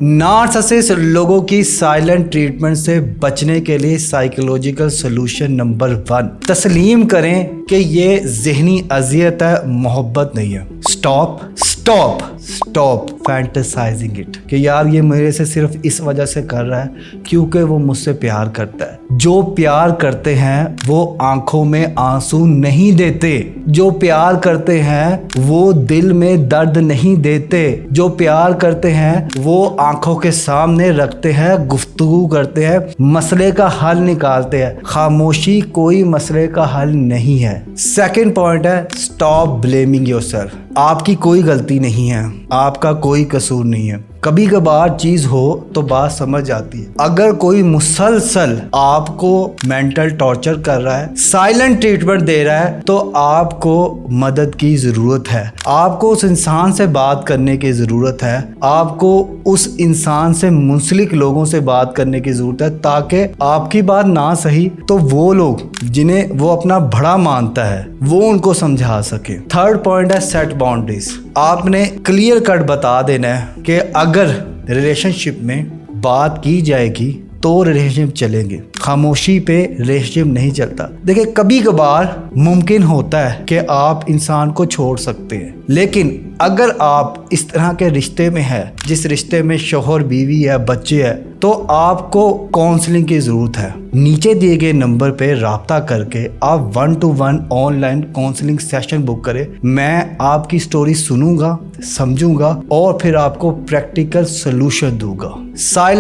Narcissist लोगों की silent treatment से बचने के लिए साइकोलॉजिकल सॉल्यूशन नंबर 1, तस्लीम करें कि ये ज़हनी अजियत है, मोहब्बत नहीं है। स्टॉप फैंटेसाइजिंग इट कि यार ये मेरे से सिर्फ इस वजह से कर रहा है क्योंकि वो मुझसे प्यार करता है। जो प्यार करते हैं वो आंखों में आंसू नहीं देते, जो प्यार करते हैं वो दिल में दर्द नहीं देते, जो प्यार करते हैं वो आंखों के सामने रखते हैं, गुफ्तगू करते हैं, मसले का हल निकालते हैं। खामोशी कोई मसले का हल नहीं है। सेकंड पॉइंट है स्टॉप ब्लेमिंग योरसेल्फ। आपकी कोई गलती नहीं है, आपका कोई कसूर नहीं है। कभी कभार चीज हो तो बात समझ आती है। अगर कोई मुसलसल आपको मेंटल टॉर्चर कर रहा है, साइलेंट ट्रीटमेंट दे रहा है, तो आपको मदद की ज़रूरत है। आपको उस इंसान से बात करने की ज़रूरत है, आपको उस इंसान से मुंसलिक लोगों से बात करने की ज़रूरत है, ताकि आपकी बात ना सही तो वो लोग जिन्हें वो अपना बड़ा मानता है वो उनको समझा सके। थर्ड पॉइंट है सेट बाउंड्रीज। आपने क्लियर कट बता देना है कि अगर रिलेशनशिप में बात की जाएगी तो रिलेशनशिप चलेंगे, खामोशी पे रिलेशनशिप नहीं चलता। देखिए कभी कभार मुमकिन होता है कि आप इंसान को छोड़ सकते हैं, लेकिन अगर आप इस तरह के रिश्ते में है जिस रिश्ते में शोहर बीवी है, बच्चे है, तो आपको काउंसलिंग की ज़रूरत है। नीचे दिए गए नंबर पे राब्ता करके आप 1-to-1 online counselling session book करें। मैं आपकी स्टोरी सुनूंगा, समझूंगा और फिर आपको प्रैक्टिकल सोल्यूशन दूंगा। साइलेंट